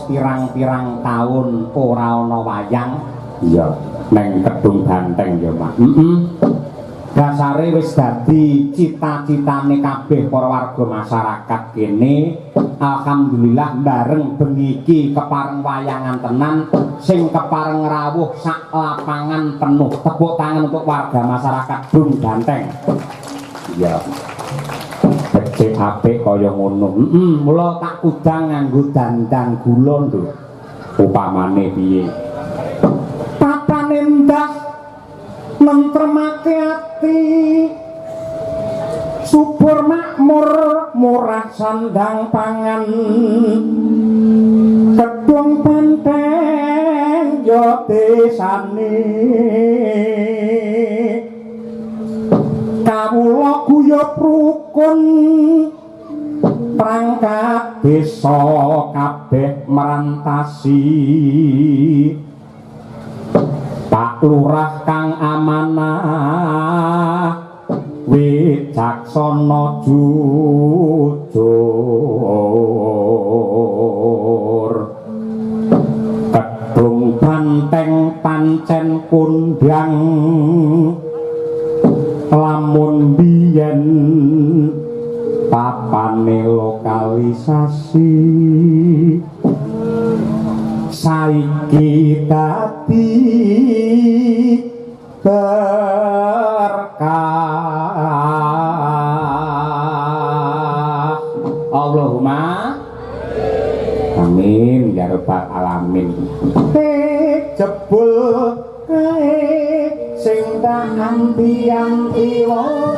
pirang-pirang taun ora ana wayang. Iya, neng Kedung Banteng ya, Mak. Dasare wis dadi cita-citane kabeh para warga masyarakat kene. Alhamdulillah bareng bengi iki kepareng wayangan tenan, sing kepareng rawuh sak lapangan penuh. Tepuk tangan untuk warga masyarakat Kedung Banteng. Iya. Becik apik kaya ngono. Mula tak kudang nganggo dandang gula lho. Upamane piye? Papane ndah nentremake ati. Subur makmur murah sandang pangan. Kedung Banteng yo desane. Kawula guyub rukun perangkat desa kabeh merantasi. Pak Lurah kang amanah wicaksana jujur. Kedung Banteng pancen kondang lamun biyen papane lokalisasi saiki dadi berkah. Allahumma amin ya rabbal alamin. Jebul kae sing anti-anti wong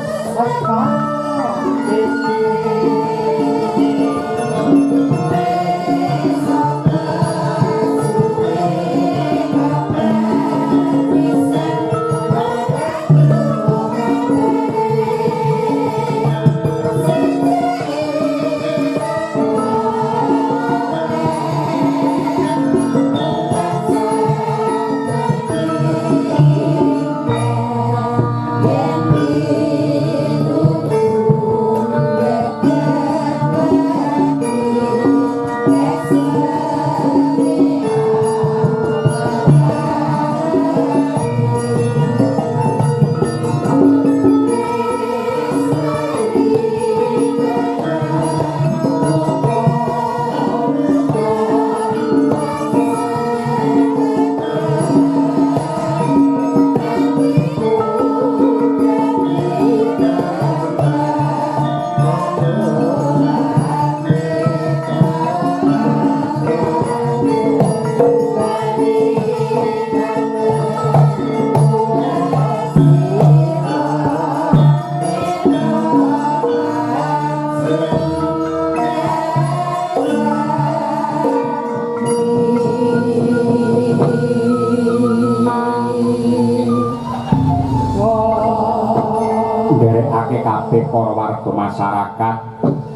kabeh para warga masyarakat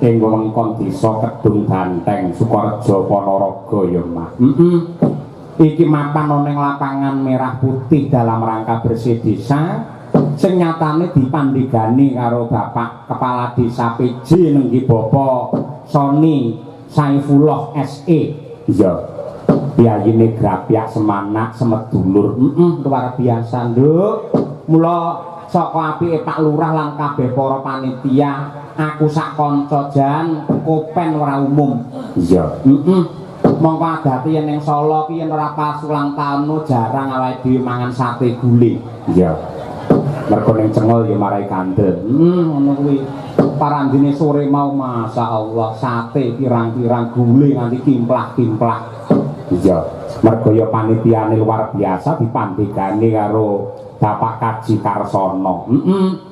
ing wewengkon desa Kedung Banteng Sukorejo Ponorogo ya Mak. Iki mapan ana ning lapangan merah putih dalam rangka bersih desa sing nyatane dipandhegani karo Bapak Kepala Desa PJ nenggi Bapak Soni Saifullah SE. Iya. Biyayine grapyak semanak semedulur. Luar biasa, Nduk. Mula saka apike Pak Lurah lan kabeh para panitia, aku sak kanca jan kopen ora umum. Iya. Mongko adate yen ning Solo ki yen ora pas ulang taun jarang awake dhewe mangan sate gule. Iya. Mergo ning Cengol ya marai kandel. Ngono kuwi. Parandine sore mau masyaallah sate pirang-pirang gule nganti kimplah-kimplah. Iya. Mergo ya panitiane luar biasa dipandhegani karo Bapak Kaji Karsono.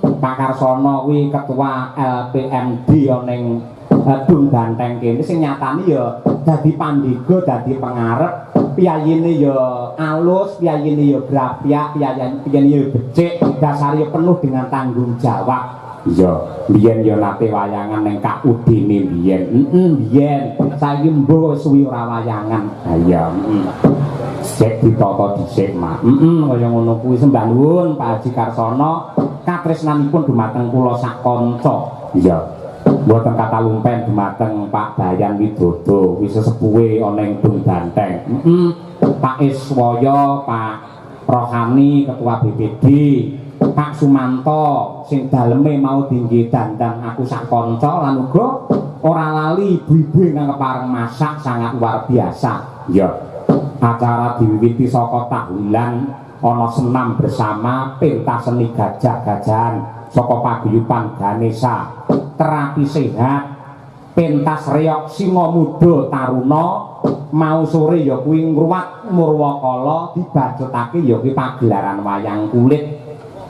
Pak Karsono kuwi ketua LPMD ning Kedung Banteng kene sing nyatane ya dadi pandega, dadi pengarep, piyayine ya alus, piyayine ya grapyak, piyayine ya becik, dasare penuh dengan tanggung jawab. Iya, biyen ya nate wayangan ning Kakudine biyen. Biyen saiki mbok suwi ora wayangan. Ha iya, Sik ditata dhisik, Mak. Kaya ngono kuwi sembah nuwun Pak Haji Karsono, katresnanipun dumateng kula sak kanca. Iya. Mboten kata lumpen dumateng Pak Dayan Widodo wis sepuhe ana ing Dung Banteng. Pak Iswaya, Pak Rohani Ketua BPD, Pak Sumanto sing daleme mau dingge dandan aku sak kanca lan uga ora lali ibu-ibu ingkang kepareng masak sangat luar biasa. Ya. Acara diwiwiti saka tahulan ana senam bersama pentas seni gajah-gajahan saka paguyuban Ganesha, terapi sehat, pentas reok singa muda taruna, mau sore ya kuwi ngruwat Murwakala dibajutake ya kuwi pagelaran wayang kulit.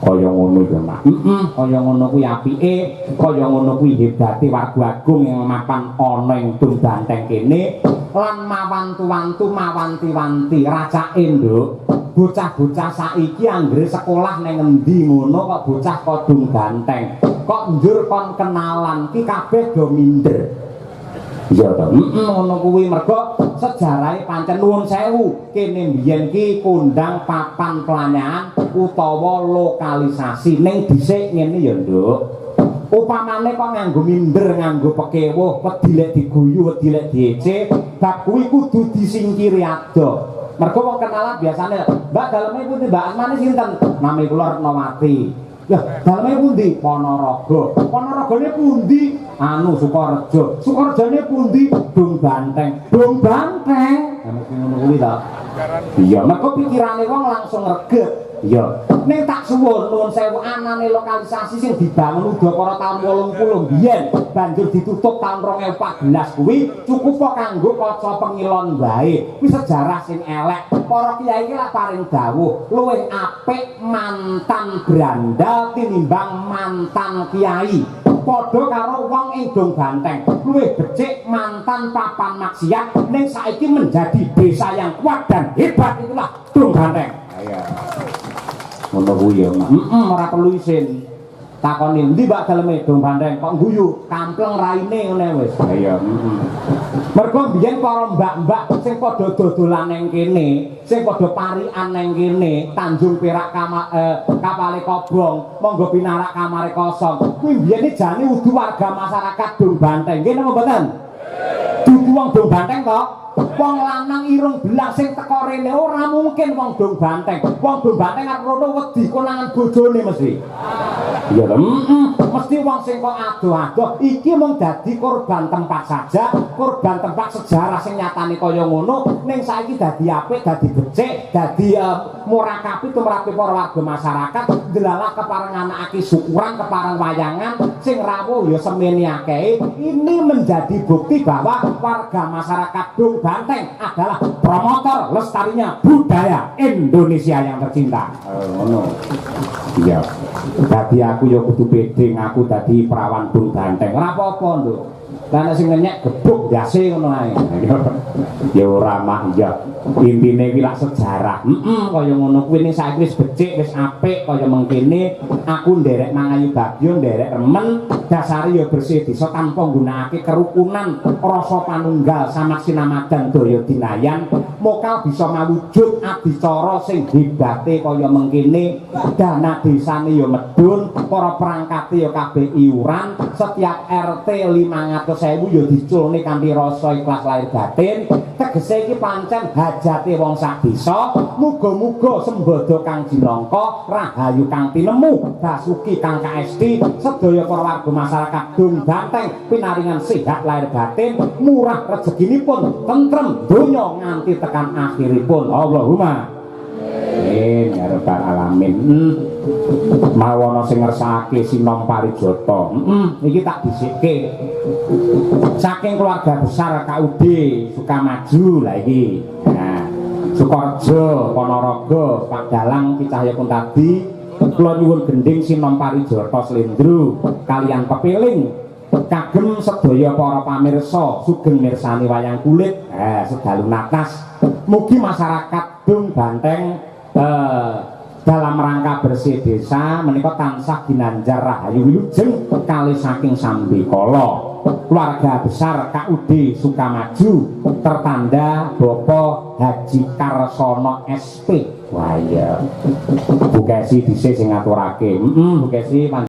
Kaya ngono ya, Mak. Kaya ngono kuwi apike, kaya ngono kuwi hebate warga agung yang mapan ana ing Dung Banteng kene lan mawantu-wantu mawanti-wanti racake, Nduk. Bocah-bocah saiki anggere sekolah ning endi ngono kok bocah kok Dung Banteng. Kok njur kon kenalan ki kabeh do minder. Iya to. Ngono kuwi mergo sejarahe pancen nuwun sewu kene mbiyen ki kondang papan pelanyakan utawa lokalisasi ning dhisik ngene ya, Nduk. Upamane kok nganggo minder, nganggo pekewuh, wedi lek diguyu, wedi lek diece, bab kuwi kudu disingkiri ado. Mergo wong kenalan biasane, Mbak daleme pundi, Mbak Asmane sinten? Nami kula Retnawati. Ya, daleme pundi? Ponorogo. Ponorogone pundi? Anu Sukorejo. Sukorejone pundi? Dung Banteng. Dung Banteng. Ya mesti ngono kuwi ta. Iya, mergo pikirane wong langsung reget. Iya. Ning tak suwun nuwun sewu anane lokalisasi sing dibangun udakara taun 80 biyen banjur ditutup taun 2014 kuwi cukup kok kanggo kaca pengilon wae. Kuwi sejarah sing elek. Para kiai iki lak paring dawuh, luwih apik mantan brandal tinimbang mantan kiai. Padha karo wong ing Dung Banteng, luwih becik mantan papan maksiat ning saiki menjadi desa yang kuat dan hebat itulah Dung Banteng. Ayo. Ngono kuwi ya, Mak. Ora perlu isin. Takoni endi Mbak daleme Dung Banteng kok guyu, kampleng raine ngene wis. Iya, Mergo biyen para mbak-mbak sing padha dodolan ning kene, sing padha parikan ning kene, Tanjung Perak kapale kobong, monggo pinarak kamare kosong. Kuwi biyen jane udu warga masyarakat Dung Banteng. Nggih napa mboten? Dudu wong Dung Banteng kok. Wong lanang irung belang sing teko rene ora mungkin wong Dung Banteng. Wong Dung Banteng arep rono wedi konangan bojone mesti. Iya lho, mesti wong sing kok adoh-adoh iki mung dadi korban tempat saja, korban tempat sejarah sing nyatane kaya ngono, ning saiki dadi apik, dadi becik, dadi murakabi tumrape para warga masyarakat, delalah kepareng anakake syukuran, kepareng wayangan, sing rawuh ya semene akeh. Ini menjadi bukti bahwa warga masyarakat Dung Banteng adalah promotor lestarinya budaya Indonesia yang tercinta. Ngono. Iya. Dadi aku ya kudu pede ngaku dadi perawan Dung Banteng. Ora apa-apa, Nduk. Lah nek sing ngenyek gebuk biasa ngono ae. Ya ora mah iya. Intine iki lak sejarah. Kaya ngono kuwi ning saiki wis becik, wis apik kaya mengkene. Aku nderek mangayu bagyo, nderek remen, dasare ya bersih desa tanpa nggunakake kerukunan, rasa panunggal samak sinamadan daya dinayan. Mokal bisa mawujud adicara sing hebate kaya mengkene. Dana desane ya medun, para perangkate ya kabeh iuran, setiap RT 500.000 ya diculne kanthi rasa ikhlas lahir batin. Tegese iki pancen hajate wong sak desa. Muga-muga sembada kang jinangka, rahayu kang tinemu, basuki kang kaesti, sedaya para warga masyarakat Dung Banteng pinaringan sehat lahir batin, murah rezekinipun, tentrem donya nganti tekan akhiripun. Allahumma amin ya rabbal alamin. Mawana sing ngersakake Sinom Parijata. Iki tak dhisikke. Saking keluarga besar KUD Sukamaju lah iki. Nah, Sukorejo, Ponorogo, Pak Dalang, Ki Cahyakuntadi, kula nyuwun gending Sinom Parijata Slendro kaliyan pepiling kagem sedaya para pamirsa sugeng mirsani wayang kulit sedalu natas. Mugi masyarakat Dung Banteng dalam rangka bersih desa menika tansah ginanjar rahayu wilujeng kali saking sambikala. Keluarga besar KUD Sukamaju tertanda Bapak Haji Karsono SP. Wah iya. Bu Kesi dhisik sing ngaturake. Bu Kesi